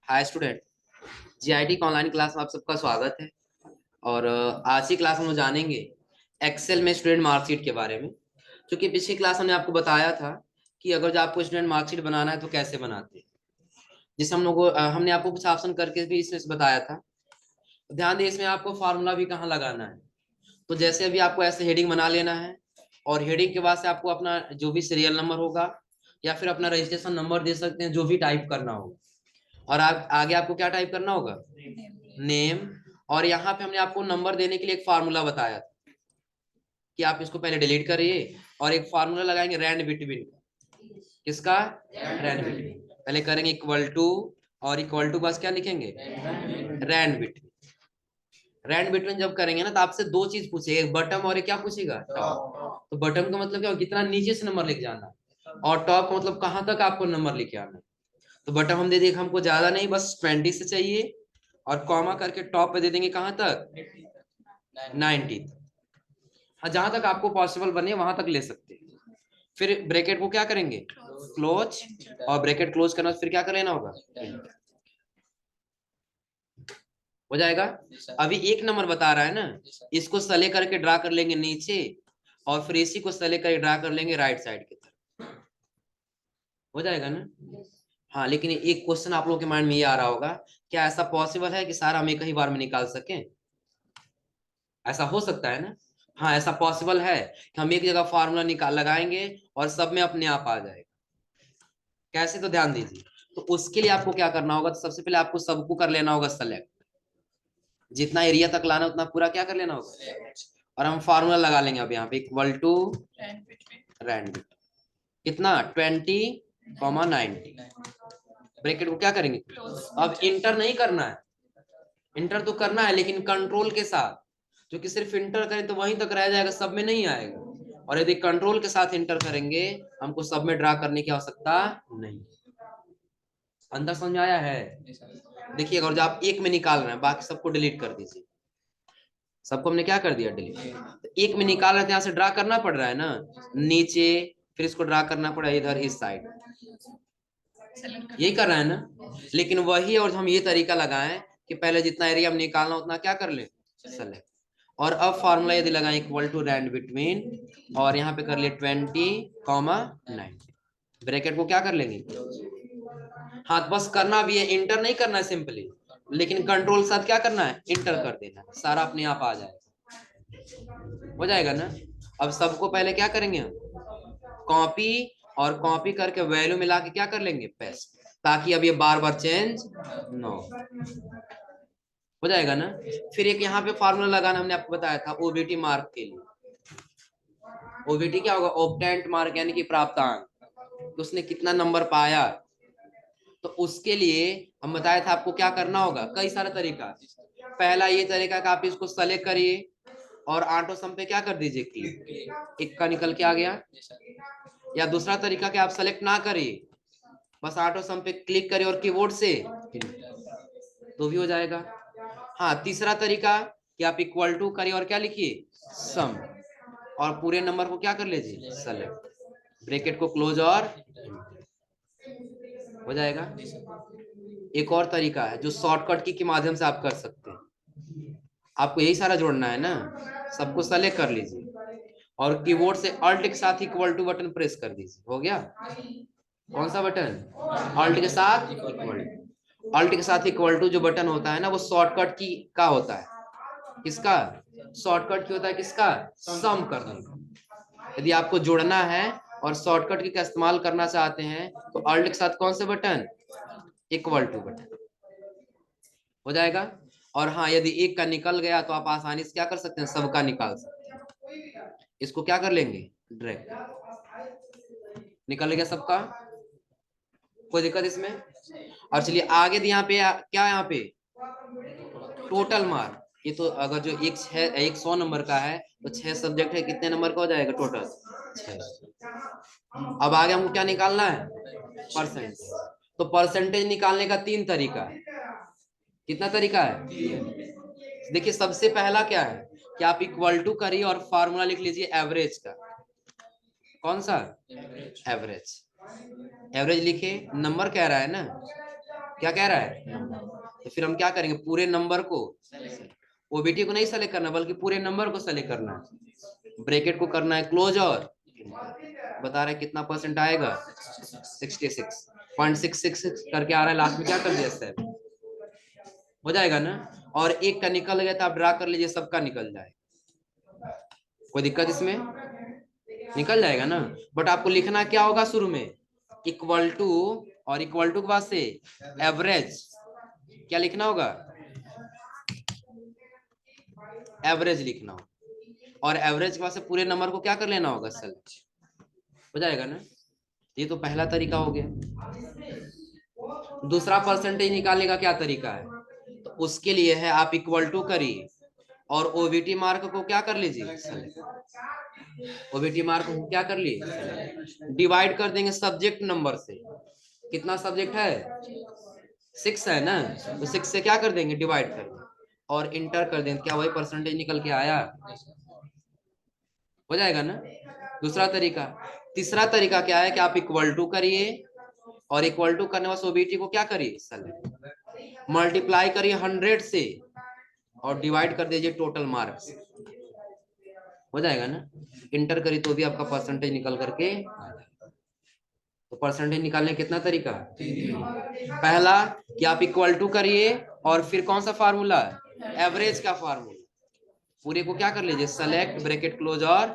Hi student, GIT का online class में आप सबका स्वागत है। और आज की क्लास में हम जानेंगे एक्सेल में स्टूडेंट मार्कशीट के बारे में। क्योंकि पिछली क्लास हमने आपको बताया था कि अगर जो आपको स्टूडेंट मार्कशीट बनाना है तो कैसे बनाते हैं, जिससे हम लोग हमने आपको कुछ ऑप्शन करके भी इसमें से बताया था। ध्यान दें, इसमें आपको फार्मूला भी कहाँ लगाना है। तो जैसे अभी आपको ऐसे हेडिंग बना लेना है और हेडिंग के बाद से आपको अपना जो भी सीरियल नंबर होगा या फिर अपना रजिस्ट्रेशन नंबर दे सकते हैं, जो भी टाइप करना होगा। और आगे आपको क्या टाइप करना होगा, नेम। और यहाँ पे हमने आपको नंबर देने के लिए एक फार्मूला बताया था कि आप इसको पहले डिलीट करिए और एक फार्मूला लगाएंगे रैंड बिटवीन का। किसका? Rand between. पहले करेंगे इक्वल टू, और इक्वल टू बस क्या लिखेंगे, रैंड बिटवीन। रैंड बिटवीन जब करेंगे ना तो आपसे दो चीज पूछेगा, एक बटम और एक क्या पूछेगा, टॉप। तो बटम का मतलब क्या, कितना नीचे से नंबर लेके जाना, और टॉप का मतलब कहाँ तक आपको नंबर लेके आना। तो बटन हम दे देंगे हमको ज्यादा नहीं, बस 20 से चाहिए, और कॉमा करके टॉप पे दे देंगे कहाँ तक, 90। हाँ, जहां तक आपको पॉसिबल बने वहां तक ले सकते हैं। फिर ब्रैकेट को क्या करेंगे, क्लोज। और ब्रैकेट क्लोज करना फिर क्या कर लेना होगा, हो जाएगा। अभी एक नंबर बता रहा है ना, इसको सले करके ड्रा कर लेंगे नीचे, और फिर इसी को सले करके ड्रा कर लेंगे राइट साइड की तरफ, हो जाएगा ना। हाँ, लेकिन एक क्वेश्चन आप लोगों के माइंड में ये आ रहा होगा, क्या ऐसा पॉसिबल है कि सारा हम एक ही बार में निकाल सकें? ऐसा हो सकता है ना। हाँ, ऐसा पॉसिबल है कि हम एक जगह फार्मूला निकाल लगाएंगे और सब में अपने आप आ जाएगा। कैसे, तो ध्यान दीजिए। तो उसके लिए आपको क्या करना होगा, तो सबसे पहले आपको सबको कर लेना होगा सेलेक्ट। जितना एरिया तक लाना उतना पूरा क्या कर लेना होगा, और हम फार्मूला लगा लेंगे अब यहाँ पे इक्वल टू रैंड, कितना 20,90। ब्रैकेट को क्या करेंगे, अब इंटर नहीं करना है, इंटर तो करना है लेकिन कंट्रोल के साथ। क्योंकि सिर्फ इंटर करें तो वहीं तक रह जाएगा, सब में नहीं आएगा। और यदि कंट्रोल के साथ इंटर करेंगे, हमको सब में ड्रा करने की आवश्यकता नहीं। अंदर समझ में आया है? देखिए, अगर जो आप एक में निकाल रहे हैं, बाकी सबको डिलीट कर दीजिए। सबको हमने क्या कर दिया, डिलीट। तो एक में निकाल रहे थे, यहाँ से ड्रा करना पड़ रहा है ना नीचे, फिर इसको ड्रा करना पड़ा इधर इस साइड, यही कर रहा है ना। लेकिन वही, और हम ये तरीका लगाएं कि पहले जितना एरिया हम निकालना उतना क्या कर ले, सेलेक्ट। और अब फार्मूला यदि लगाएं इक्वल टू रैंड बिटवीन, और यहाँ पे कर ले 20,90। ब्रैकेट को क्या कर लेंगे, हाँ बस करना भी है, इंटर नहीं करना है सिंपली, लेकिन कंट्रोल के साथ क्या करना है, इंटर कर देना है, सारा अपने आप आ जाएगा, हो जाएगा ना। अब सबको पहले क्या करेंगे हम, कॉपी, और कॉपी करके वैल्यू मिला के क्या कर लेंगे, पेस्ट, ताकि अब ये बार बार चेंज न हो जाएगा ना। फिर एक यहाँ पे फार्मूला लगाना हमने आपको बताया था ओबीटी मार्क के लिए। ओबीटी क्या होगा, ऑब्टेंट मार्क, यानी कि प्राप्तांक, तो उसने कितना नंबर पाया। तो उसके लिए हम बताया था आपको क्या करना होगा, कई सारा तरीका। पहला ये तरीका कि आप इसको सेलेक्ट करिए और ऑटो सम पे क्या कर दीजिए, क्लिक, एक का निकल के आ गया। या दूसरा तरीका कि आप सेलेक्ट ना करिए, बस ऑटो सम पे क्लिक करिए और कीबोर्ड से तो भी हो जाएगा। हाँ, तीसरा तरीका कि आप इक्वल टू करिए और क्या लिखिए, सम, और पूरे नंबर को क्या कर लीजिए, सेलेक्ट, ब्रैकेट को क्लोज, और हो जाएगा। एक और तरीका है जो शॉर्टकट की के माध्यम से आप कर सकते हैं। आपको यही सारा जोड़ना है ना, सबको सेलेक्ट कर लीजिए और कीबोर्ड से अल्ट के साथ इक्वल टू बटन प्रेस कर दीजिए, हो गया। कौन सा बटन, अल्ट के साथ इक्वल। अल्ट के साथ इक्वल टू जो बटन होता है ना, वो शॉर्टकट की का होता है, किसका, शॉर्टकट की होता है, किसका, सम करने का। यदि आपको जोड़ना है और शॉर्टकट की का इस्तेमाल करना चाहते हैं तो अल्ट के साथ कौन से बटन, इक्वल टू बटन, हो जाएगा। और हाँ, यदि एक का निकल गया तो आप आसानी से क्या कर सकते हैं, सबका निकाल सकते हैं। इसको क्या कर लेंगे, ड्रैग, निकल गया सबका, कोई दिक्कत इसमें। और चलिए आगे यहाँ पे क्या, यहाँ पे टोटल मार्क। ये तो अगर जो एक 100 नंबर का है तो 6 सब्जेक्ट है, कितने नंबर का हो जाएगा टोटल, 6। अब आगे हमको क्या निकालना है, परसेंटेज। तो परसेंटेज निकालने का 3 तरीका है। कितना तरीका है, देखिए सबसे पहला क्या है कि आप इक्वल टू करिए और फार्मूला लिख लीजिए एवरेज का। कौन सा, एवरेज। एवरेज लिखे, नंबर कह रहा है ना, क्या कह रहा है? तो फिर हम क्या करेंगे, पूरे नंबर को, ओबीटी को नहीं सेलेक्ट करना बल्कि पूरे नंबर को सेलेक्ट करना है, ब्रैकेट को करना है क्लोज और बता रहे कितना परसेंट आएगा, 66.666 करके आ रहा है, लास्ट में क्या कर दिया सेव, हो जाएगा ना। और एक का निकल गया था, आप ड्रा कर लीजिए, सबका निकल जाए, कोई दिक्कत इसमें, निकल जाएगा ना। बट आपको लिखना क्या होगा शुरू में, इक्वल टू, और इक्वल टू के बाद से एवरेज, क्या लिखना होगा, एवरेज लिखना होगा, और एवरेज के बाद से पूरे नंबर को क्या कर लेना होगा, सेलेक्ट, हो जाएगा ना। ये तो पहला तरीका हो गया। दूसरा परसेंटेज निकालने का क्या तरीका है, तो उसके लिए है आप इक्वल टू करिए और ओबीटी मार्क को क्या कर लीजिए, ओबीटी मार्क को क्या कर लिए, डिवाइड कर देंगे सब्जेक्ट नंबर से, कितना सब्जेक्ट है, 6 है ना, तो 6 से क्या कर देंगे, डिवाइड कर देंगे और इंटर कर देंगे, क्या वही परसेंटेज निकल के आया, हो जाएगा ना। दूसरा तरीका। तीसरा तरीका क्या है कि आप इक्वल टू करिए और इक्वल टू करने वाले ओबीटी को क्या करिए, सेलेक्ट, मल्टीप्लाई करिए 100 से और डिवाइड कर दीजिए टोटल मार्क्स, हो जाएगा ना। इंटर करिए तो भी आपका परसेंटेज निकल करके, तो परसेंटेज निकालने कितना तरीका, पहला कि आप इक्वल टू करिए और फिर कौन सा फार्मूला, एवरेज का फार्मूला, पूरे को क्या कर लीजिए, सेलेक्ट, ब्रैकेट क्लोज और,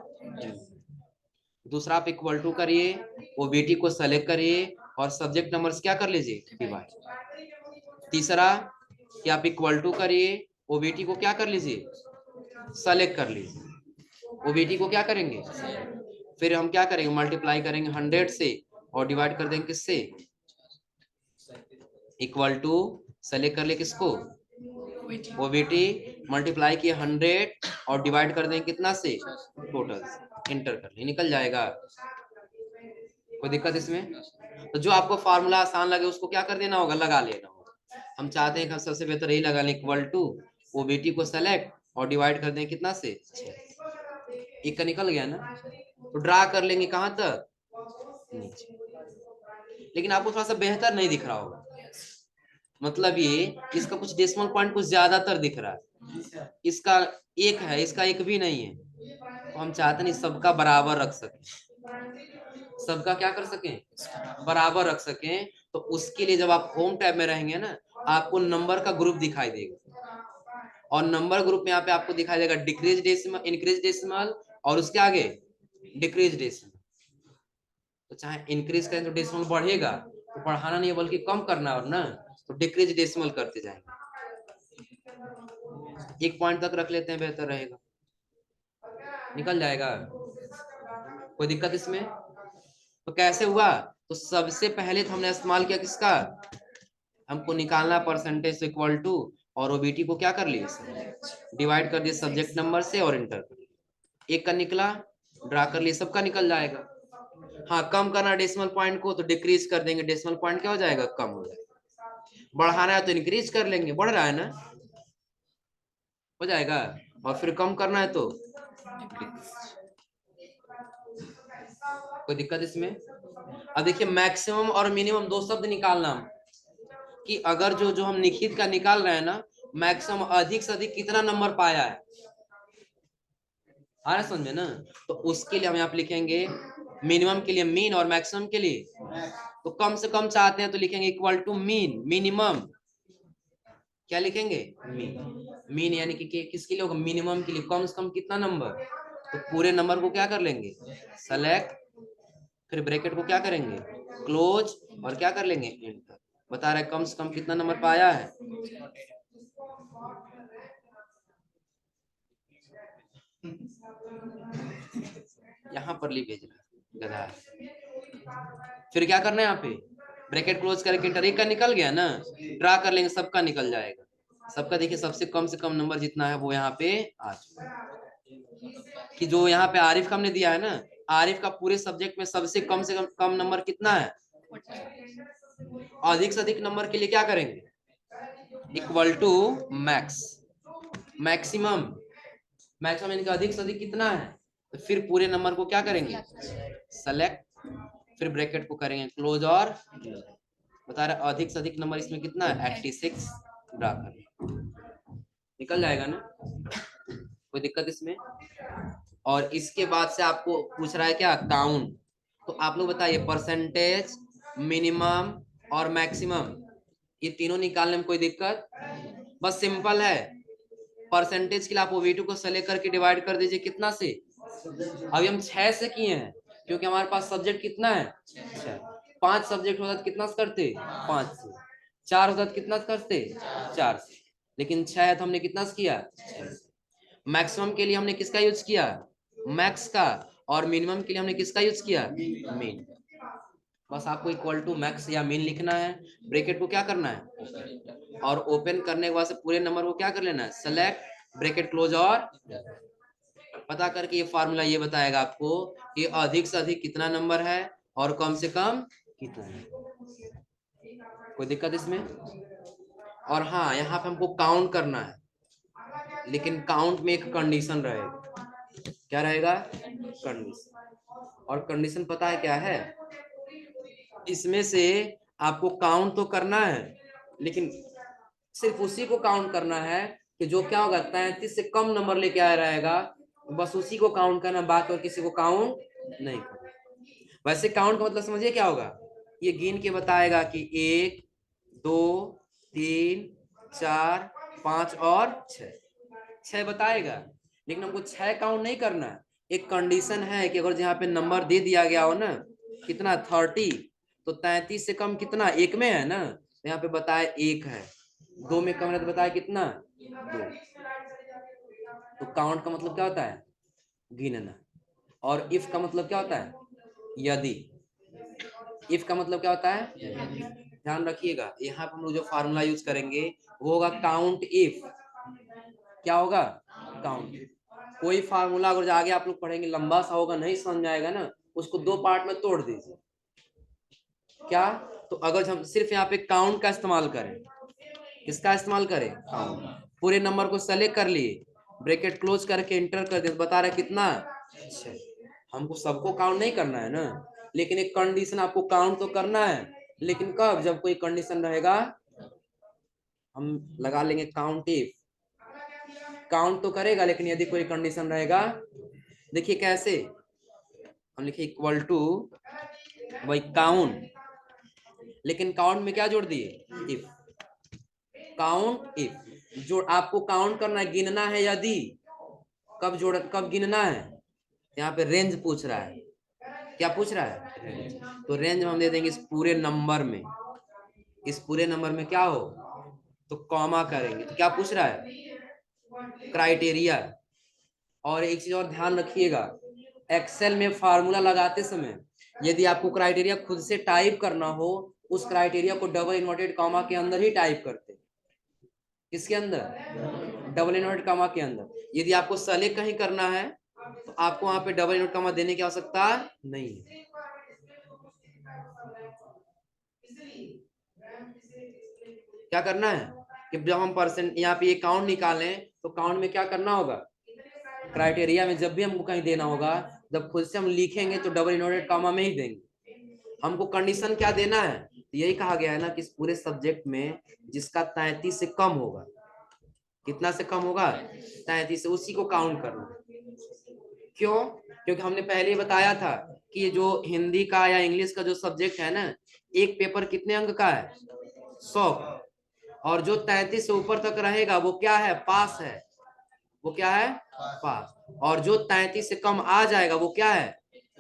दूसरा आप इक्वल टू करिए, ओबीटी को सेलेक्ट करिए और सब्जेक्ट नंबर क्या कर लीजिए, डिवाइड। तीसरा कि आप इक्वल टू करिए, ओबीटी को क्या कर लीजिए, सेलेक्ट कर लीजिए, ओबीटी को क्या करेंगे, फिर हम क्या करेंगे, मल्टीप्लाई करेंगे 100 से और डिवाइड कर देंगे किससे, इक्वल टू, सेलेक्ट कर ले किसको, ओबीटी, मल्टीप्लाई किए 100 और डिवाइड कर देंगे कितना से, टोटल, इंटर कर ले, निकल जाएगा, कोई दिक्कत इसमें। तो जो आपको फार्मूला आसान लगे उसको क्या कर देना होगा, लगा लेना होगा। हम चाहते हैं कि सबसे बेहतर यही लगा लें, इक्वल टू, ओबीटी को सेलेक्ट और डिवाइड कर दें कितना से, 6, एक का निकल गया ना। तो ड्रा कर लेंगे कहां तक, नीचे, लेकिन आपको थोड़ा सा बेहतर नहीं दिख रहा होगा, मतलब ये इसका कुछ डेसिमल पॉइंट कुछ ज्यादातर दिख रहा है, इसका एक है, इसका एक भी नहीं है, तो हम चाहते नहीं सबका बराबर रख सके, सबका क्या कर सकें, बराबर रख सकें। तो उसके लिए जब आप होम टैब में रहेंगे ना, आपको नंबर का ग्रुप दिखाई देगा और नंबर ग्रुप में यहाँ पे आपको दिखाई देगा डिक्रीज डेसिमल, इंक्रीज डेसिमल और उसके आगे डिक्रीज डेसिमल। तो चाहे इंक्रीज करें तो डेसिमल बढ़ेगा, तो बढ़ाना नहीं है बल्कि कम करना, और ना तो डिक्रीज डेसिमल करते जाएंगे, एक पॉइंट तक रख लेते हैं, बेहतर रहेगा, निकल जाएगा, कोई दिक्कत इसमें। तो कैसे हुआ, तो सबसे पहले तो हमने इस्तेमाल किया किसका, हमको निकालना परसेंटेज इक्वल टू, और ओबीटी को क्या कर लिए, डिवाइड कर दिए सब्जेक्ट नंबर से और इंटर कर दिए, एक का निकला, ड्रा कर लिए, सबका निकल जाएगा। हाँ, कम करना डेसिमल पॉइंट को तो डिक्रीज कर देंगे, डेसिमल पॉइंट क्या हो जाएगा, कम हो जाएगा, बढ़ाना है तो इंक्रीज कर लेंगे, बढ़ रहा है ना, हो जाएगा, और फिर कम करना है तो, कोई दिक्कत इसमें। अब देखिए मैक्सिमम और मिनिमम दो शब्द निकालना, कि अगर जो जो हम निखित का निकाल रहे हैं ना, मैक्सिमम अधिक से अधिक कितना नंबर पाया है, आ रहा समझ में ना। तो उसके लिए हम यहाँ पे लिखेंगे मिनिमम के लिए मीन और मैक्सिमम के लिए, तो कम से कम चाहते हैं तो लिखेंगे इक्वल टू मीन, मिनिमम क्या लिखेंगे, मीन, मीन यानी कि किसके लिए होगा, मिनिमम के लिए, कम से कम कितना नंबर, तो पूरे नंबर को क्या कर लेंगे, सेलेक्ट, फिर ब्रैकेट को क्या करेंगे, क्लोज, और क्या कर लेंगे, एंटर। बता रहे कम से कम कितना नंबर पाया है, यहाँ पर ली भेज रहा गधा। फिर क्या करना है, यहाँ पे ब्रैकेट क्लोज करके इंटर, एक का निकल गया ना, ड्रा कर लेंगे, सबका निकल जाएगा, सबका देखिए सबसे कम नंबर जितना है वो यहाँ पे आ चुका, कि जो यहाँ पे आरिफ का हमने दिया है ना, आरिफ का पूरे सब्जेक्ट में सबसे कम नंबर कितना है, अधिक से अधिक नंबर के लिए क्या करेंगे, equal to max, maximum, maximum यानी कि अधिक से अधिक कितना है, तो फिर पूरे नंबर को क्या करेंगे, सेलेक्ट, फिर ब्रैकेट को करेंगे क्लोज और, बता रहा अधिक से अधिक नंबर इसमें कितना है 86 ड्रा कर, निकल जाएगा ना, कोई दिक्कत इसमें। और इसके बाद से आपको पूछ रहा है क्या काउंट, तो आप लोग बताइए परसेंटेज, मिनिमम और मैक्सिमम, ये तीनों निकालने में कोई दिक्कत? बस सिंपल है, परसेंटेज के लिए आप V2 को सेलेक्ट करके डिवाइड कर दीजिए कितना से, अभी हम 6 से किए हैं क्योंकि हमारे पास सब्जेक्ट कितना है 6, 5 सब्जेक्ट होता तो कितना से करते 5 से, 4 होता तो कितना से करते 4 से, लेकिन 6 है तो हमने कितना से किया 6 से। मैक्सिमम के लिए हमने किसका यूज किया मैक्स का, और मिनिमम के लिए हमने किसका यूज किया मीन। बस आपको इक्वल टू मैक्स या मीन लिखना है, ब्रैकेट को क्या करना है और ओपन करने के बाद से पूरे नंबर को क्या कर लेना है सेलेक्ट, ब्रैकेट क्लोज, और पता करके ये फार्मूला ये बताएगा आपको कि अधिक से अधिक कितना नंबर है और कम से कम कितना है, कोई दिक्कत इसमें। और हाँ यहाँ पे हमको काउंट करना है, लेकिन काउंट में एक कंडीशन रहेगा, क्या रहेगा कंडीशन, और कंडीशन पता है क्या है, इसमें से आपको काउंट तो करना है लेकिन सिर्फ उसी को काउंट करना है कि जो क्या होगा 33 से कम नंबर लेके आया रहेगा, बस उसी को काउंट करना, बाकी और किसी को काउंट नहीं करना। वैसे काउंट का मतलब समझिए क्या होगा, ये गिन के बताएगा कि 1 2 3 4 5 और 6 बताएगा, लेकिन हमको 6 काउंट नहीं करना है। एक कंडीशन है कि अगर जहाँ पे नंबर दे दिया गया हो ना कितना 30, तो 33 से कम कितना एक में है ना, तो यहाँ पे बताया 1 है, 2 में कम है तो बताया कितना 2। तो काउंट का मतलब क्या होता है गिनना, और इफ का मतलब क्या होता है यदि, इफ का मतलब क्या होता है, ध्यान रखिएगा यहाँ पर हम लोग जो फार्मूला यूज करेंगे वो होगा काउंट इफ, क्या होगा काउंट। कोई फार्मूला अगर आगे आप लोग पढ़ेंगे लंबा सा होगा नहीं समझ में आएगा ना, उसको 2 पार्ट में तोड़ दीजिए, क्या, तो अगर हम सिर्फ यहाँ पे काउंट का इस्तेमाल करें, किसका इस्तेमाल करें काउंट, पूरे नंबर को सेलेक्ट कर लिए, ब्रैकेट क्लोज करके एंटर कर दिया, बता रहा है कितना 6, हमको सबको काउंट नहीं करना है ना, लेकिन एक कंडीशन आपको काउंट तो करना है, लेकिन कब, जब कोई कंडीशन रहेगा हम लगा लेंगे काउंट इफ, काउंट तो करेगा लेकिन यदि कोई कंडीशन रहेगा, देखिए कैसे हम लिखे इक्वल टू वही काउंट, लेकिन काउंट में क्या जोड़ दिए इफ, काउंट इफ जो आपको काउंट करना है गिनना है यदि, कब जोड़ कब गिनना है, यहाँ पे रेंज पूछ रहा है, क्या पूछ रहा है रेंज, तो रेंज हम दे देंगे इस पूरे नंबर में, इस पूरे नंबर में क्या हो तो कॉमा करेंगे, तो क्या पूछ रहा है क्राइटेरिया। और एक चीज और ध्यान रखिएगा, एक्सेल में फार्मूला लगाते समय यदि आपको क्राइटेरिया खुद से टाइप करना हो, उस क्राइटेरिया को डबल इन्वर्टेड कॉमा के अंदर ही टाइप करते, किसके अंदर डबल इन्वर्टेड कॉमा के अंदर। यदि आपको सेलेक्ट कहीं करना है तो आपको वहां पे डबल इन्वर्टेड कॉमा देने की आवश्यकता नहीं है। क्या करना है कि जब हम परसेंट यहाँ पे ये काउंट निकालें तो काउंट में क्या करना होगा, क्राइटेरिया में जब भी हमको कहीं देना होगा, जब खुद से हम लिखेंगे तो डबल इन्वर्टेड कॉमा में ही देंगे। हमको कंडीशन क्या देना है, तो यही कहा गया है ना कि इस पूरे सब्जेक्ट में जिसका 33 से कम होगा, कितना से कम होगा 33 से, उसी को काउंट करना। क्यों, क्योंकि हमने पहले ही बताया था कि ये जो हिंदी का या इंग्लिश का जो सब्जेक्ट है ना, एक पेपर कितने अंक का है 100, और जो 33 से ऊपर तक रहेगा वो क्या है पास है, वो क्या है पास, और जो 33 से कम आ जाएगा वो क्या है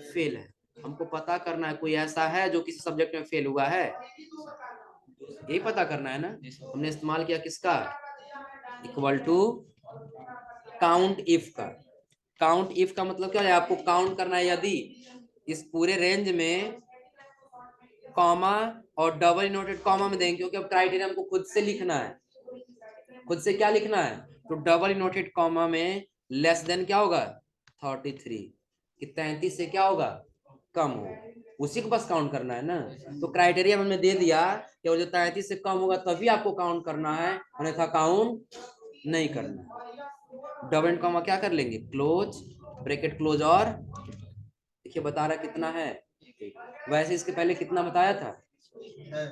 फेल है। हमको पता करना है कोई ऐसा है जो किसी सब्जेक्ट में फेल हुआ है, यही पता करना है ना। हमने इस्तेमाल किया किसका इक्वल टू काउंट इफ का, काउंट इफ का मतलब क्या है आपको काउंट करना है यदि इस पूरे रेंज में कॉमा और डबल इनवर्टेड कॉमा में देंगे, क्योंकि अब क्राइटेरिया हमको खुद से लिखना है, खुद से क्या लिखना है, तो डबल इनवर्टेड कॉमा में लेस देन क्या होगा 33, कि 33 से क्या होगा कम हो, उसी को बस काउंट करना है ना। तो क्राइटेरिया हमने दे दिया कि वो जो 33 से कम होगा तभी आपको काउंट करना है, अन्यथा काउंट नहीं करना। डबल एंड कॉमा क्या कर लेंगे क्लोज, ब्रैकेट क्लोज, और देखिए बता रहा कितना है, वैसे इसके पहले कितना बताया था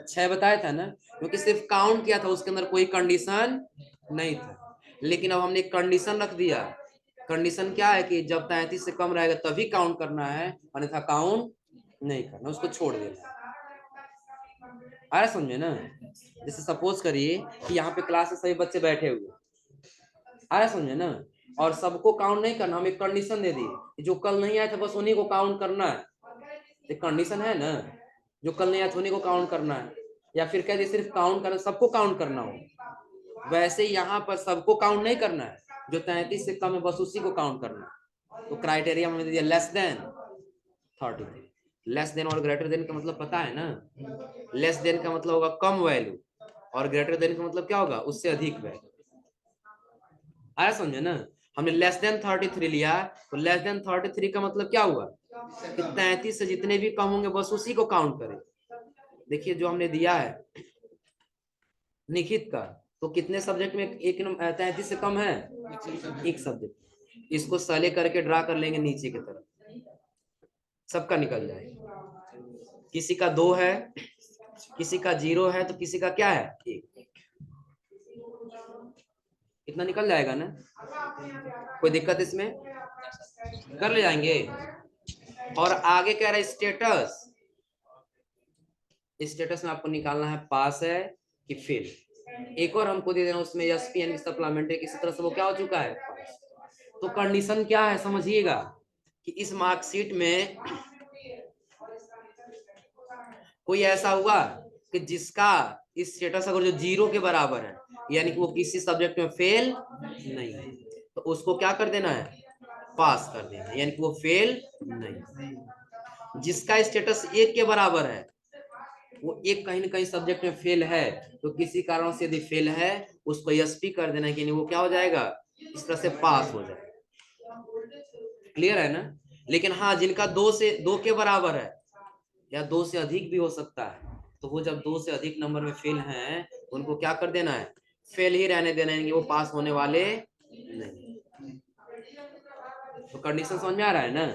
6 बताया था ना, क्योंकि सिर्फ काउंट किया था, उसके अंदर कोई कंडीशन नहीं था। लेकिन अब हमने एक कंडीशन रख दिया। कंडीशन क्या है कि जब 33 से कम रहेगा तभी काउंट करना है, अन्यथा काउंट नहीं करना, उसको छोड़ देना। आया समझे ना? जैसे सपोज करिए कि यहाँ पे क्लास में सभी बच्चे बैठे हुए, आया समझे ना, और सबको काउंट नहीं करना, हम एक कंडीशन दे दी, जो कल नहीं आए थे बस उन्हीं को काउंट करना है। एक कंडीशन है ना, जो कल नहीं आए थे उन्हीं को काउंट करना है। या फिर कह दिए सिर्फ काउंट करना, सबको काउंट करना हो। वैसे यहाँ पर सबको काउंट नहीं करना है, जो 33 से कम है बस उसी को काउंट करना है। तो क्राइटेरिया हमने दिया लेस देन 33। लेस देन और ग्रेटर देन का मतलब पता है ना? लेस देन का मतलब होगा कम वैल्यू, और ग्रेटर देन का मतलब क्या होगा? उससे अधिक वैल्यू। आया समझे ना? हमने लेस देन 33 लिया, तो लेस देन 33 का मतलब क्या हुआ कि 33 से जितने भी कम होंगे बस उसी को काउंट करें। देखिए जो हमने दिया है निखित का, तो कितने सब्जेक्ट में एक 33 से कम है? एक सब्जेक्ट। इसको सले करके ड्रा कर लेंगे नीचे की तरफ, सबका निकल जाएगा। किसी का 2 है, किसी का 0 है, तो किसी का क्या है? 1। इतना निकल जाएगा ना? कोई दिक्कत इसमें? कर ले जाएंगे। और आगे कह रहा है स्टेटस। स्टेटस में आपको निकालना है पास है कि फेल। एक और हमको दे देना उसमें एसपीएन सप्लीमेंट्री, किसी तरह से वो क्या हो चुका है? तो कंडीशन क्या है समझिएगा कि इस मार्कशीट में कोई ऐसा हुआ कि जिसका स्टेटस अगर जो 0 के बराबर है, यानी कि वो किसी सब्जेक्ट में फेल नहीं है, तो उसको क्या कर देना है? पास कर देना है, यानी कि वो फेल नहीं। जिसका स्टेटस 1 के बराबर है, वो एक कहीं ना कहीं सब्जेक्ट में फेल है, तो किसी कारण से यदि फेल है उसको एसपी कर देना, कि वो क्या हो जाएगा? इस तरह से पास हो जाएगा। क्लियर है ना? लेकिन हाँ, जिनका 2 के बराबर है या 2 से अधिक भी हो सकता है, तो वो जब 2 से अधिक नंबर में फेल हैं, उनको क्या कर देना है? फेल ही रहने देना है, वो पास होने वाले नहीं। तो कंडीशन समझ में आ रहा है ना?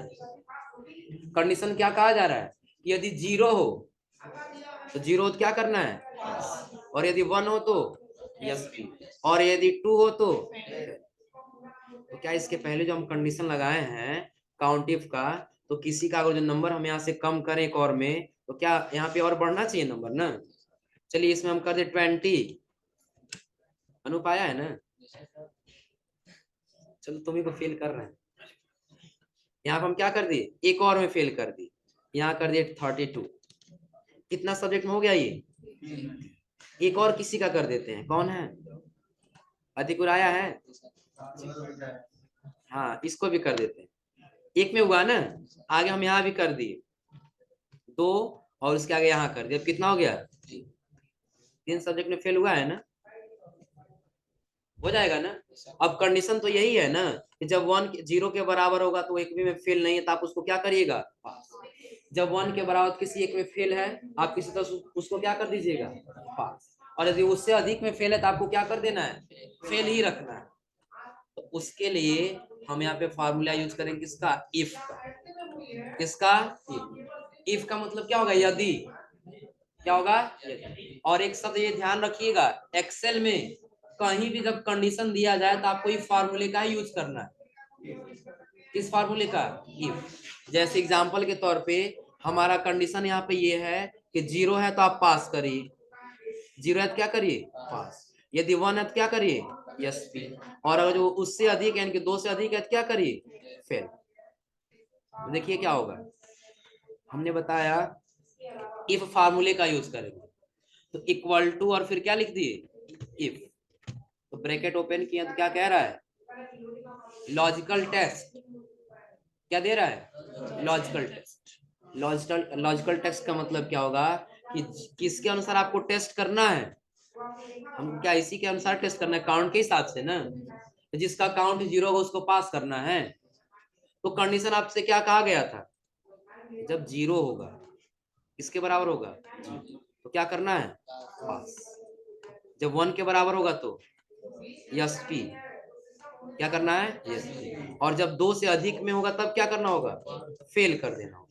कंडीशन क्या कहा जा रहा है कि यदि 0 हो तो 0 क्या करना है? और यदि 1 हो तो यस, और यदि 2 हो तो क्या इसके पहले जो हम कंडीशन लगाए हैं काउंट इफ का, तो किसी का अगर जो नंबर हम यहाँ से कम करें एक और में, तो क्या यहाँ पे और बढ़ना चाहिए नंबर ना? चलिए इसमें हम कर दे 20। अनुपाया है ना? चलो तुम्ही को फेल कर रहे हैं। यहाँ पर हम क्या कर दिए? एक और में फेल कर दी, यहाँ कर दिए 32। कितना सब्जेक्ट में हो गया ये? एक और किसी का कर देते हैं, कौन है? अधिकुराया है? हाँ, इसको भी कर देते हैं। एक में हुआ ना, आगे हम यहाँ भी कर दिए 2, और उसके आगे यहाँ कर दिया, कितना हो गया? 3 सब्जेक्ट में फेल हुआ है ना? हो जाएगा ना? अब कंडीशन तो यही है ना कि जब 1 0 के बराबर होगा तो एक भी में फेल नहीं है, तो आप उसको क्या करिएगा? पास। जब 1 के बराबर किसी एक में फेल है, आप किसी तरह उसको क्या कर दीजिएगा? पास। और यदि उससे अधिक में फेल है तो आपको क्या कर देना है? फेल ही रखना है। तो उसके लिए हम यहाँ पे फार्मूला यूज करेंगे किसका? इफ का। किसका? इफ का मतलब क्या होगा? यदि। क्या होगा? यदि। और एक शब्द ये ध्यान रखिएगा, एक्सेल में कहीं भी जब कंडीशन दिया जाए तो आपको इफ फार्मूले का यूज करना है। किस फार्मूले का? इफ। जैसे एग्जांपल के तौर पे हमारा कंडीशन यहाँ पे ये है कि 0 है तो आप पास करिए, 0 है तो क्या करिए? पास। यदि 1 है तो क्या करिए? Yes P. और अगर जो उससे अधिक यानी कि 2 से अधिक है तो क्या करिए? फेल। देखिए क्या होगा, हमने बताया इफ फार्मूले का यूज करेंगे, तो इक्वल टू और फिर क्या लिख दिए? इफ। तो ब्रैकेट ओपन किया तो क्या कह रहा है? Logical test. क्या दे रहा है? Logical test. लॉजिकल टेस्ट का मतलब क्या होगा कि किसके अनुसार आपको टेस्ट करना है? हम क्या इसी के अनुसार टेस्ट करना है, काउंट के हिसाब से ना? जिसका काउंट 0 होगा उसको पास करना है। तो कंडीशन आपसे क्या कहा गया था? जब 0 होगा, इसके बराबर होगा, तो क्या करना है? पास। जब 1 के बराबर होगा तो यस पी। क्या करना है? Yes P. और जब 2 से अधिक में होगा तब क्या करना होगा? फेल कर देना होगा।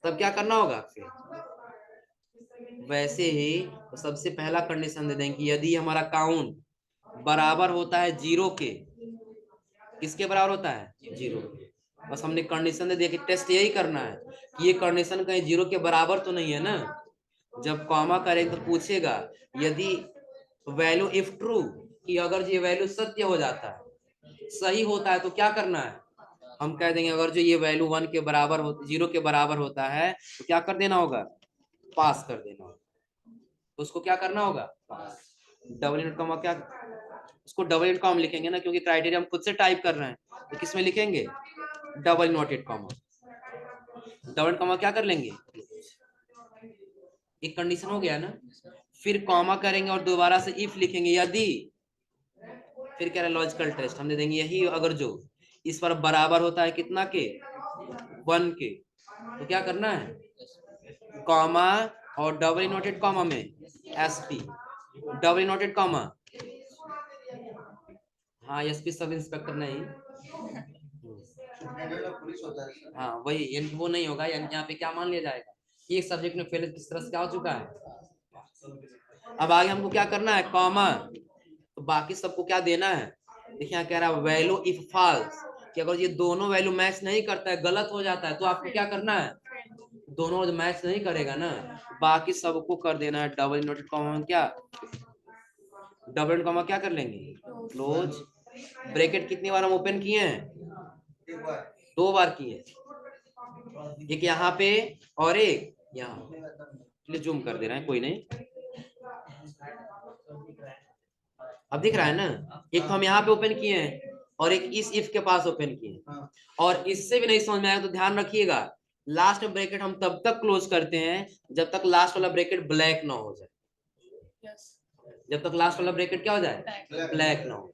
तब क्या करना होगा? फेल। वैसे ही तो सबसे पहला कंडीशन दे देंगे कि यदि हमारा काउंट बराबर होता है 0 के, किसके बराबर होता है 0। बस हमने कंडीशन दे दिया कि टेस्ट यही करना है कि ये कंडीशन कहीं 0 के बराबर तो नहीं है ना। जब कॉमा करेंगे तो पूछेगा यदि वैल्यू इफ ट्रू, कि अगर ये वैल्यू सत्य हो जाता है, सही होता है, तो क्या करना है, हम कह देंगे अगर जो ये वैल्यू 1 के बराबर हो 0 के बराबर होता है तो क्या कर देना होगा, पास कर देना होगा। तो उसको क्या करना होगा, पास। डबल इनवर्ट कॉमा क्या, उसको डबल इनवर्ट कॉमा लिखेंगे ना, क्योंकि क्राइटेरिया हम खुद से टाइप कर रहे हैं, तो किस में लिखेंगे, double inverted comma. Double comma क्या कर लेंगे, एक कंडीशन हो गया ना। फिर कॉमा करेंगे और दोबारा से इफ लिखेंगे यदि, फिर कह रहे लॉजिकल टेस्ट हम दे देंगे यही अगर जो इस पर बराबर होता है कितना के, 1 के, तो क्या करना है, कॉमा और डबल इनवर्टेड कॉमा में एसपी, डबल इनवर्टेड कॉमा, हाँ एसपी सब इंस्पेक्टर नहीं, हाँ वही, यानी वो नहीं होगा, यानी यहाँ पे क्या मान लिया जाएगा, एक सब्जेक्ट में फेल किस तरह से क्या हो चुका है। अब आगे हमको क्या करना है, कॉमा, तो बाकी सबको क्या देना है, देखिए यहाँ कह रहा है वैल्यू इफ फॉल्स, कि अगर ये दोनों वैल्यू मैच नहीं करता है, गलत हो जाता है, तो आपको क्या करना है, दोनों मैच नहीं करेगा ना, बाकी सबको कर देना है डबल इनवर्टेड कॉमा में क्या, डबल इनवर्टेड कॉमा क्या कर लेंगे, क्लोज। ब्रैकेट कितनी बार हम ओपन किए हैं, 2 बार किए, एक यहाँ पे और एक यहाँ, चलिए जूम कर दे रहे हैं, कोई नहीं, अब दिख रहा है ना, एक तो हम यहाँ पे ओपन किए हैं और एक इस इफ के पास ओपन किए हैं। और इससे भी नहीं समझ में आएगा तो ध्यान रखिएगा, लास्ट में ब्रैकेट हम तब तक क्लोज करते हैं जब तक लास्ट वाला ब्रैकेट ब्लैक ना हो जाए, जब तक लास्ट वाला ब्रैकेट क्या हो जाए, ब्लैक ना हो।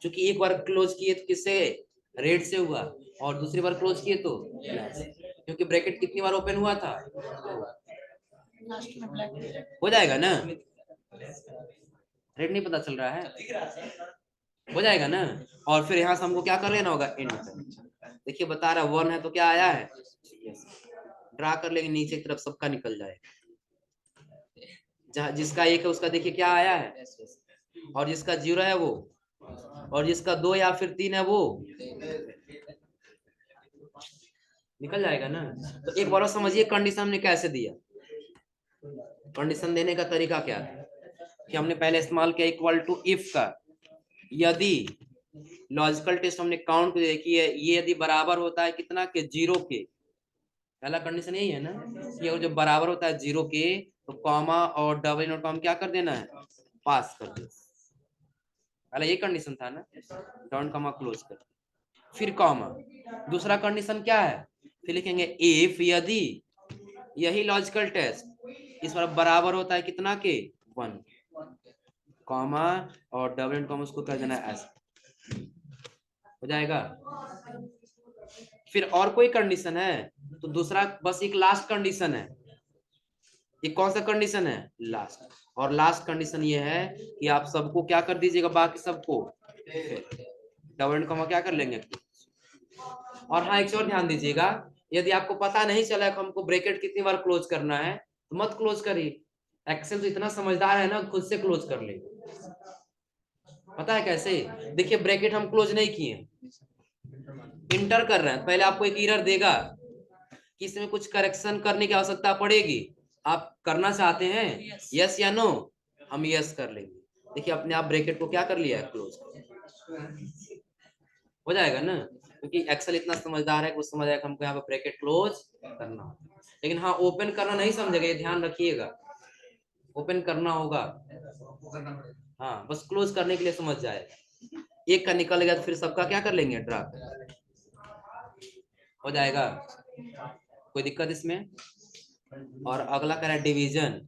क्योंकि एक बार क्लोज किए तो किससे, रेड से हुआ, और दूसरी बार क्लोज किए तो ब्लैक से, क्योंकि ब्रैकेट कितनी बार ओपन हुआ था, हो जाएगा ना, रेड नहीं पता चल रहा है, हो जाएगा ना। और फिर यहाँ से हमको क्या कर लेना होगा, एंड कर, देखिए बता रहा 1 है तो क्या आया है, ड्रा कर लेंगे नीचे की तरफ, सबका निकल जाएगा, जहाँ जिसका 1 है उसका देखिए क्या आया है, और जिसका 0 है वो, और जिसका 2 या फिर 3 है वो निकल जाएगा ना। तो एक बार समझिए कंडीशन हमने कैसे दिया, कंडीशन देने का तरीका क्या था, कि हमने पहले इस्तेमाल किया इक्वल टू इफ का, यदि लॉजिकल टेस्ट हमने काउंट को देखी है, ये यदि बराबर होता है कितना के, 0 के, पहला कंडीशन यही है ना, कि अगर जब बराबर होता है 0 के तो कॉमा और डबल इनवर्ट कॉमा क्या कर देना है, पास कर देना, पहला ये कंडीशन था ना, डॉट कॉमा क्लोज कर, फिर कॉमा, दूसरा कंडीशन क्या है, फिर लिखेंगे इफ यदि, यही लॉजिकल टेस्ट इस पर बराबर होता है कितना के, 1, कॉमा और डबल इनवर्ट कॉमा उसको कर देना है ऐसे, हो जाएगा। फिर और कोई कंडीशन है, तो दूसरा बस एक लास्ट कंडीशन है, ये कौन सा कंडीशन है, लास्ट, और लास्ट कंडीशन ये है कि आप सबको क्या कर दीजिएगा, बाकी सबको डबल एंड कॉमा क्या कर लेंगे। और हाँ एक चीज और ध्यान दीजिएगा, यदि आपको पता नहीं चला कि हमको ब्रैकेट कितनी बार क्लोज करना है तो मत क्लोज करिए, एक्सेल तो इतना समझदार है ना, खुद से क्लोज कर ले। पता है कैसे, देखिए ब्रैकेट हम क्लोज नहीं किए, इंटर कर रहे हैं, पहले आपको एक एरर देगा कि इसमें कुछ करेक्शन करने की आवश्यकता पड़ेगी, आप करना चाहते हैं यस या नो, हम यस कर लेंगे, देखिए अपने आप ब्रैकेट को क्या कर लिया है, क्लोज, हो जाएगा ना, क्योंकि एक्सेल इतना समझदार है कि वो समझ आएगा हमको यहाँ पे ब्रैकेट क्लोज करना, लेकिन हाँ ओपन करना नहीं समझेगा, ये ध्यान रखिएगा, ओपन करना होगा, हाँ बस क्लोज करने के लिए समझ जाएगा, एक का निकल गया तो फिर सबका क्या कर लेंगे, ड्रा, हो जाएगा, कोई दिक्कत इसमें। और अगला कह रहा है डिवीजन,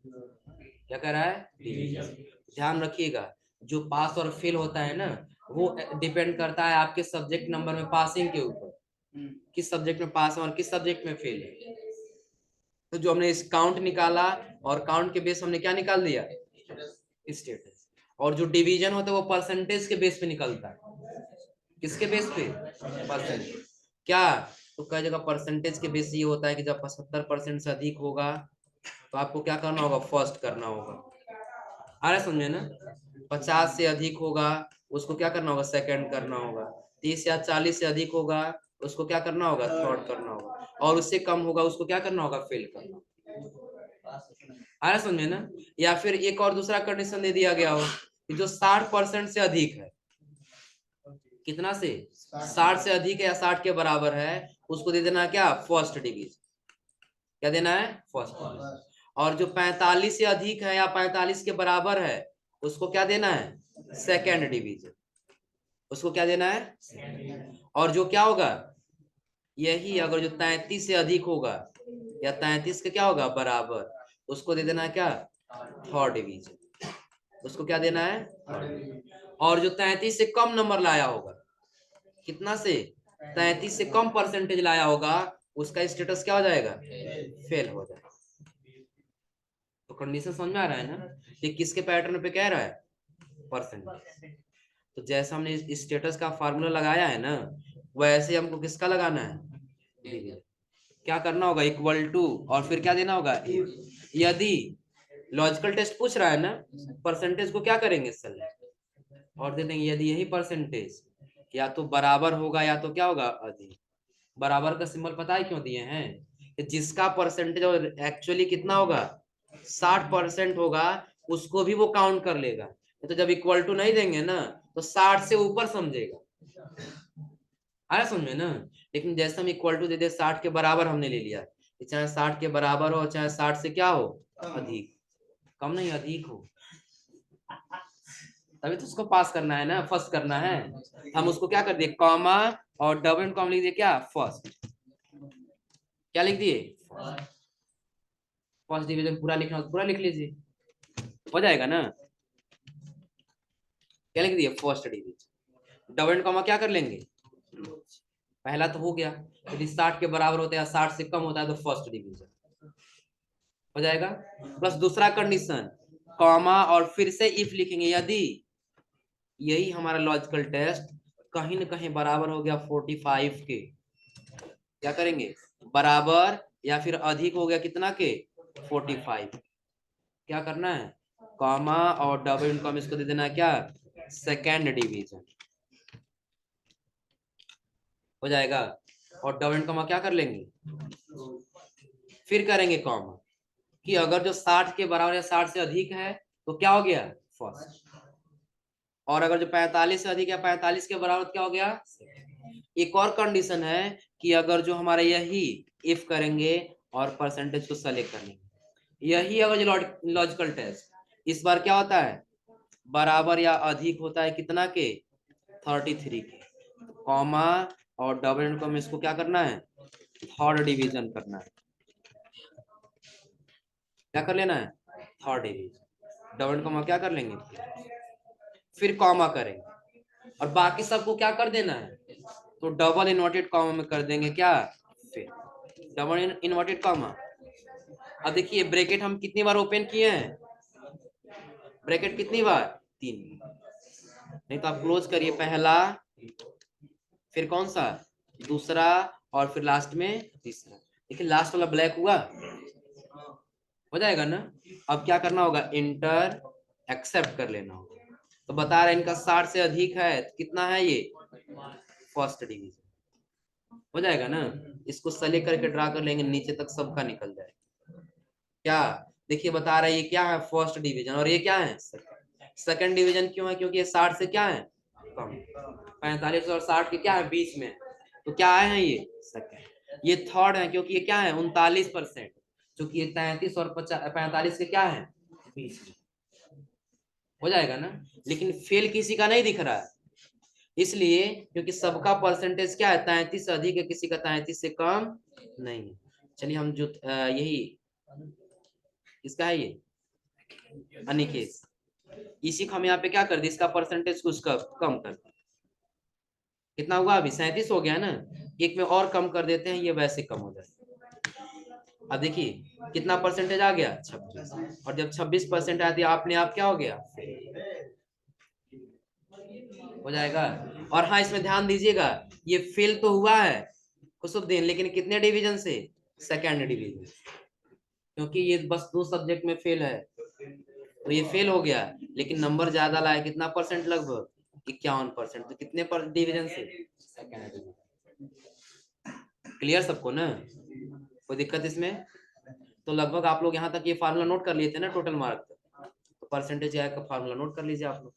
क्या कह रहा है, डिवीजन, ध्यान रखिएगा, जो पास और फेल होता है ना, वो डिपेंड करता है आपके सब्जेक्ट नंबर में पासिंग के ऊपर, किस सब्जेक्ट में पास है और किस सब्जेक्ट में फेल है। तो जो हमने इस काउंट निकाला, और काउंट के बेस हमने क्या निकाल दिया, स्टेटस, और जो डिवीजन होता है वो परसेंटेज के बेस पे निकलता है, किसके बेस पे, परसेंटेज, क्या, तो कई जगह परसेंटेज के बेस ये होता है कि जब 75% से अधिक होगा तो आपको क्या करना होगा, फर्स्ट करना होगा। आ रहा समझे ना। 50 से अधिक होगा उसको क्या करना होगा, सेकंड करना होगा। 30 या 40 से अधिक होगा उसको क्या करना होगा, थर्ड करना होगा। और उससे कम होगा उसको क्या करना होगा, फेल करना होगा। आ रहा समझे ना। या फिर एक और दूसरा कंडीशन दे दिया गया हो कि जो 60% से अधिक है, कितना से, 60 से अधिक है या 60 के बराबर है, उसको दे देना क्या, फर्स्ट डिवीजन। क्या देना है, फर्स्ट डिवीजन। और जो 45 से अधिक है या 45 के बराबर है उसको क्या देना है, सेकेंड डिवीजन। उसको क्या देना है। और जो क्या होगा, यही अगर जो 33 से अधिक होगा या 33 के क्या होगा बराबर, उसको दे देना है क्या, थर्ड डिवीजन। उसको क्या देना है, और जो 33 से कम नंबर लाया होगा, कितना से, 33 से कम परसेंटेज लाया होगा, उसका स्टेटस क्या हो जाएगा, फेल हो जाएगा। तो कंडीशन समझ में आ रहा है ना, ये किसके पैटर्न पे कह रहा है, परसेंटेज। तो जैसा हमने स्टेटस का फार्मूला लगाया है ना, वैसे हमको किसका लगाना है, क्या करना होगा, इक्वल टू, और फिर क्या देना होगा, यदि लॉजिकल टेस्ट पूछ रहा है ना, परसेंटेज को क्या करेंगे सर, और दे देंगे यदि यही परसेंटेज या तो बराबर होगा या तो क्या होगा, अधिक। बराबर का सिंबल पता है क्यों दिए हैं, कि जिसका परसेंटेज और एक्चुअली कितना होगा, 60% होगा, उसको भी वो काउंट कर लेगा। तो जब इक्वल टू नहीं देंगे ना तो 60 से ऊपर समझेगा। आया समझ में ना। लेकिन जैसे हम इक्वल टू दे दे 60 के बराबर हमने ले लिया, चाहे 60 के बराबर हो चाहे 60 से क्या हो, अधिक, कम नहीं अधिक हो, तभी तो उसको पास करना है ना, फर्स्ट करना है। हम उसको क्या कर दिए, कॉमा और डबल एंड कॉमा लिख दिए क्या, फर्स्ट। क्या लिख दिए, फर्स्ट डिवीजन। पूरा लिखना पूरा लिख लीजिए, हो जाएगा ना। क्या लिख दिए, first division. Double and comma क्या कर लेंगे, पहला तो हो गया, यदि 60 के बराबर होता है या 60 से कम होता है तो फर्स्ट डिवीजन हो जाएगा। प्लस दूसरा कंडीशन, कॉमा और फिर से इफ लिखेंगे, यदि यही हमारा लॉजिकल टेस्ट कहीं ना कहीं बराबर हो गया 45 के, क्या करेंगे, बराबर या फिर अधिक हो गया कितना के, 45, क्या करना है, कॉमा और डबल इनकम इसको दे देना है क्या, सेकेंड डिवीजन हो जाएगा। और डबल इनकम क्या कर लेंगे, फिर करेंगे कॉमा, कि अगर जो 60 के बराबर या 60 से अधिक है तो क्या हो गया, फर्स्ट। और अगर जो 45 से अधिक है 45 के बराबर तो क्या हो गया। एक और कंडीशन है कि अगर जो हमारा यही इफ करेंगे और परसेंटेज को सेलेक्ट करेंगे, यही अगर जो लॉजिकल टेस्ट इस बार क्या होता है, बराबर या अधिक होता है कितना के, 33 के, कॉमा और डबल एंड कॉमा इसको क्या करना है, थर्ड डिवीजन करना है। क्या कर लेना है, third division. Double and comma क्या कर लेंगे, फिर कॉमा करेंगे, और बाकी सबको क्या कर देना है, तो डबल इन्वर्टेड कॉमा में कर देंगे क्या, फिर डबल इन्वर्टेड कॉमा। अब देखिए ब्रैकेट हम कितनी बार ओपन किए हैं, ब्रैकेट कितनी बार, 3, नहीं तो आप क्लोज करिए, पहला फिर कौन सा, दूसरा, और फिर लास्ट में तीसरा। देखिए लास्ट वाला ब्लैक हुआ, हो जाएगा ना। अब क्या करना होगा, इंटर एक्सेप्ट कर लेना होगा। तो बता रहे इनका 60 से अधिक है, कितना है ये, फर्स्ट डिवीजन हो जाएगा ना। इसको सेलेक्ट करके ड्रा कर लेंगे, नीचे तक सबका निकल जाएगा। क्या देखिए बता रहा है ये क्या है, फर्स्ट डिवीजन, और ये क्या है, सेकंड डिवीजन। क्यों है, क्योंकि ये 60 से क्या है, कम। 45 और 60 के क्या है, बीच में, तो क्या आए हैं ये, सेकंड। ये थर्ड है क्योंकि ये क्या है, 39%, क्योंकि ये 33 और 45 के क्या है, बीच में हो जाएगा ना। लेकिन फेल किसी का नहीं दिख रहा है, इसलिए क्योंकि सबका परसेंटेज क्या है, 33 से अधिक है, किसी का 33 से कम नहीं है। चलिए हम जो यही इसका है ये अनिकेत, इसी को हम यहाँ पे क्या कर दे, इसका परसेंटेज कुछ कम कर दे। कितना हुआ अभी, 37 हो गया ना, एक में और कम कर देते हैं, ये वैसे कम हो जाए। अब देखिए कितना परसेंटेज आ गया, 26, और जब 26% आती है आपने आप क्या हो गया, हो जाएगा। और हाँ इसमें ध्यान दीजिएगा, ये फेल तो हुआ है कुसुद्दीन, लेकिन कितने डिवीजन से, सेकेंड डिवीजन। क्योंकि ये बस 2 सब्जेक्ट में फेल है, तो ये फेल हो गया, लेकिन नंबर ज्यादा लाया, कितना परसेंट, लगभग 51%। तो कितने पर डिवीजन से, सेकंड डिवीजन। क्लियर सबको ना, कोई दिक्कत इसमें? तो लगभग आप लोग यहाँ तक ये फार्मूला नोट कर लिए थे ना, टोटल मार्क, तो परसेंटेज आया का फार्मूला नोट कर लीजिए आप लोग।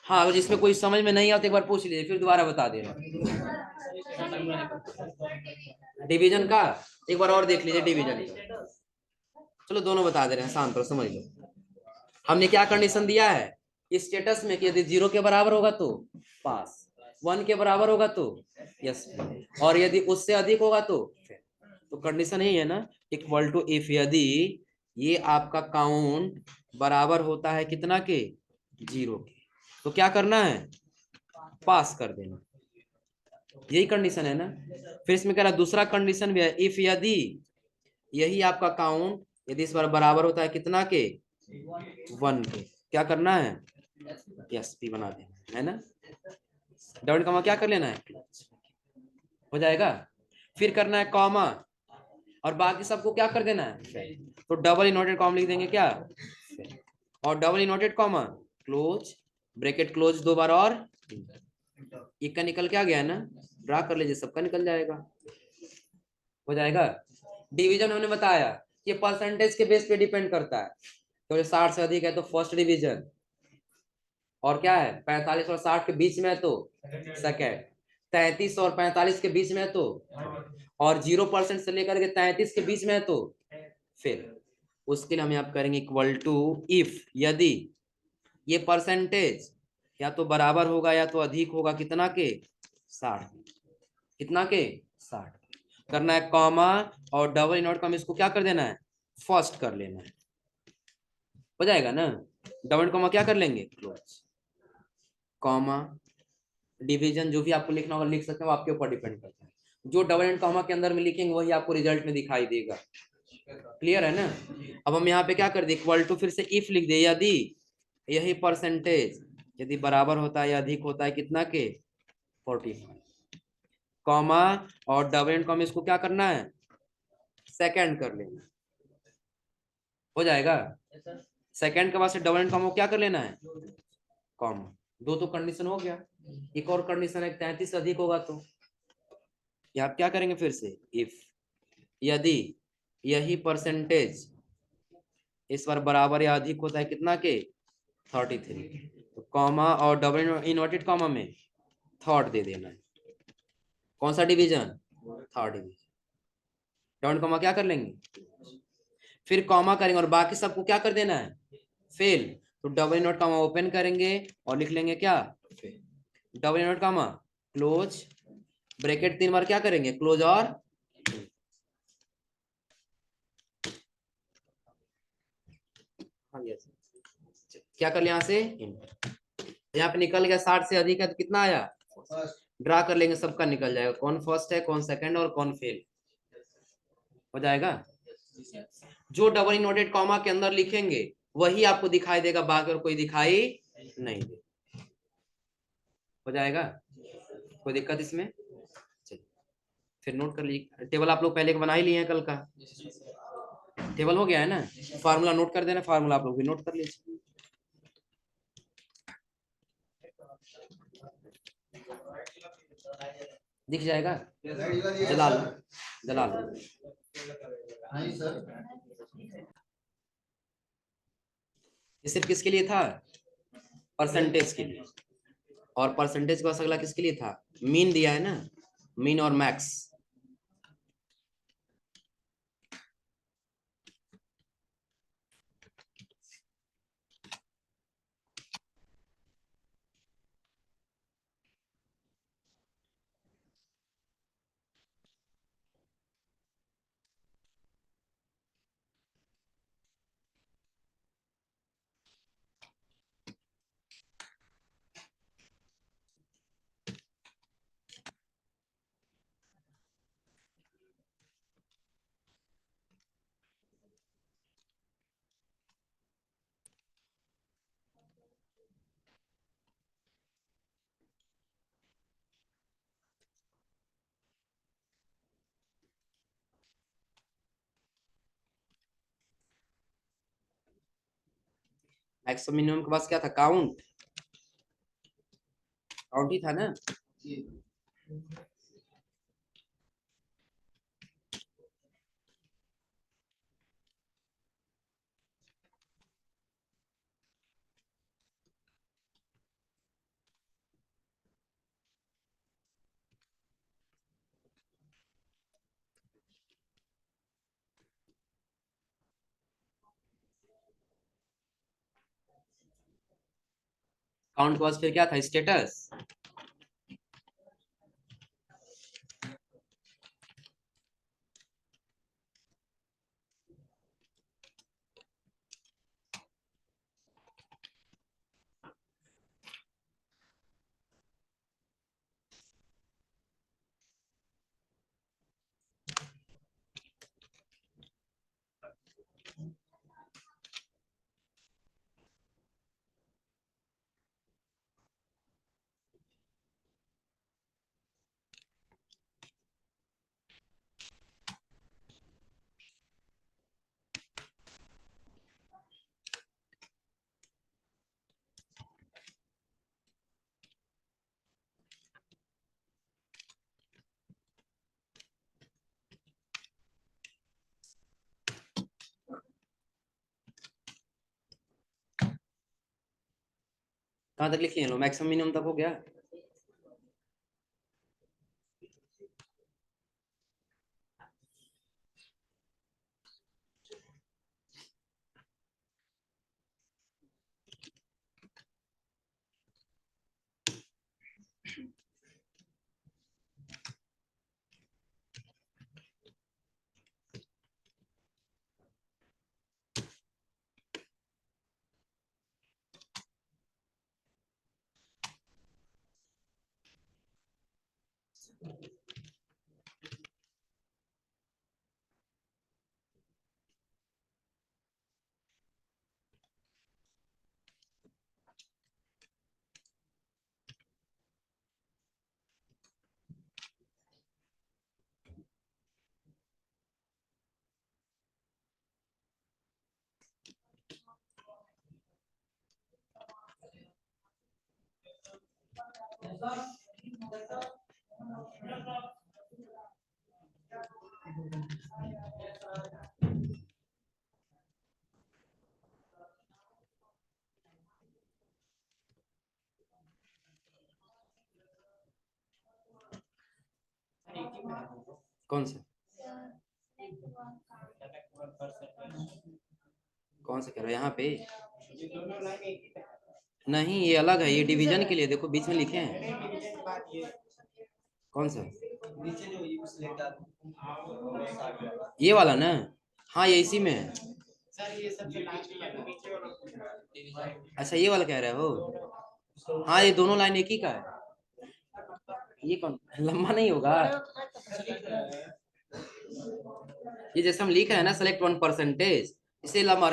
हाँ, अगर जिसमें कोई समझ में नहीं आता एक बार पूछ लीजिए, फिर दोबारा बता देना। डिवीजन का एक बार और देख लीजिए, डिवीजन का। चलो दोनों बता दे रहे हैं, शांत रहो, समझ लो। हमने क्या कंडीशन दिया है स्टेटस में कि यदि 0 के बराबर होगा तो पास, 1 के बराबर होगा तो यस, और यदि उससे अधिक होगा तो फेल। तो कंडीशन यही है ना, इक्वल टू इफ यदि ये आपका काउंट बराबर होता है कितना के, 0 के, तो क्या करना है, पास कर देना। यही कंडीशन है ना। फिर इसमें कह रहा दूसरा कंडीशन भी है, इफ यदि यही आपका काउंट यदि इस बार बराबर होता है कितना के, 1 के, क्या करना है, यस पी बना देना है ना। डबल कॉमा क्या कर लेना है, हो जाएगा। फिर करना है कॉमा, और बाकी सबको क्या कर देना है, तो डबल इनवर्टेड कॉमा लिख देंगे क्या, और double inverted comma close, bracket close 2 बार, और एक का निकल के आ गया है ना, ड्रा कर लीजिए, सबका निकल जाएगा, हो जाएगा। डिवीजन हमने बताया कि परसेंटेज के बेस पे डिपेंड करता है, तो 60 से अधिक है तो फर्स्ट डिवीजन, और क्या है 45 और 60 के बीच में है तो सेकेंड, 33 और 45 के बीच में है तो, और 0% से लेकर के 33 के बीच में है तो फिर उसके लिए हम यहाँ करेंगे इक्वल टू इफ यदि ये परसेंटेज या तो बराबर होगा या तो अधिक होगा कितना के, 60, कितना के 60, करना है कॉमा, और डबल इनवर्ट कॉमा इसको क्या कर देना है, फर्स्ट कर लेना है, हो जाएगा ना। डबल कॉमा क्या कर लेंगे, क्लोज, कॉमा, डिवीजन जो भी आपको लिखना होगा लिख सकते हैं, वो आपके ऊपर डिपेंड करता है, जो डबल एंड कॉमा के अंदर में लिखेंगे वही आपको रिजल्ट में दिखाई देगा। क्लियर है ना। अब हम यहाँ पे क्या कर दे, इक्वल टू फिर से इफ लिख दे, यदि यही परसेंटेज यदि बराबर होता है या अधिक होता है कितना के, 45, कॉमा, और डबल एंड कॉमा इसको क्या करना है, सेकंड कर लेना, हो जाएगा। सेकंड के बाद से डबल एंड कॉमा क्या कर लेना है, कॉमा, दो तो कंडीशन हो गया। एक और कंडीशन है 33 से अधिक होगा तो, ये आप क्या करेंगे फिर से, इफ यदि यही परसेंटेज इस बार बराबर या अधिक होता है कितना के, 33, तो कॉमा और डबल इनवर्टेड कॉमा में थर्ड दे देना है, कौन सा division, third division, double comma क्या कर लेंगे, फिर कॉमा करेंगे, और बाकी सबको क्या कर देना है, फेल, तो डबल इनवर्ट कॉमा ओपन करेंगे और लिख लेंगे क्या, fail, double invert comma close, bracket 3 बार क्या करेंगे, क्लोज, और क्या कर लिया यहाँ से, यहाँ पे निकल गया 60 से अधिक है तो कितना आया, ड्रा कर लेंगे, सबका निकल जाएगा, कौन फर्स्ट है कौन सेकंड और कौन फेल, हो जाएगा। जो डबल इनवर्टेड कॉमा के अंदर लिखेंगे वही आपको दिखाई देगा, बाकी और कोई दिखाई नहीं दे, हो जाएगा, कोई दिक्कत इसमें। चलिए फिर नोट कर लीजिए, टेबल आप लोग पहले का बना ही लिए हैं, कल का टेबल हो गया है ना, फार्मूला नोट कर देना, फार्मूला आप लोग भी नोट कर लीजिए। दिख जाएगा, जला लो, जला लो। ये सिर्फ किसके लिए था, परसेंटेज के लिए, और परसेंटेज का अगला किसके लिए था, मीन दिया है ना, मीन और मैक्स। मैक्सिमम मिनिमम के पास क्या था, काउंट, काउंट ही था ना। काउंट के पास फिर क्या था, स्टेटस। कहाँ तक लिखिए लो, मैक्सिमम मिनिमम तक हो गया। कौन सा, कौन सा कह रहा है यहाँ पे। नहीं ये अलग है, ये डिवीजन के लिए, देखो बीच में लिखे हैं। कौन सा, ये वाला ना। हाँ ये इसी में है। अच्छा ये वाला कह रहे हो। हाँ ये दोनों लाइन एक ही का है। ये कौन, लंबा नहीं होगा। ये जैसे हम लिख रहे हैं ना, सेलेक्ट वन परसेंटेज, इसे लंबा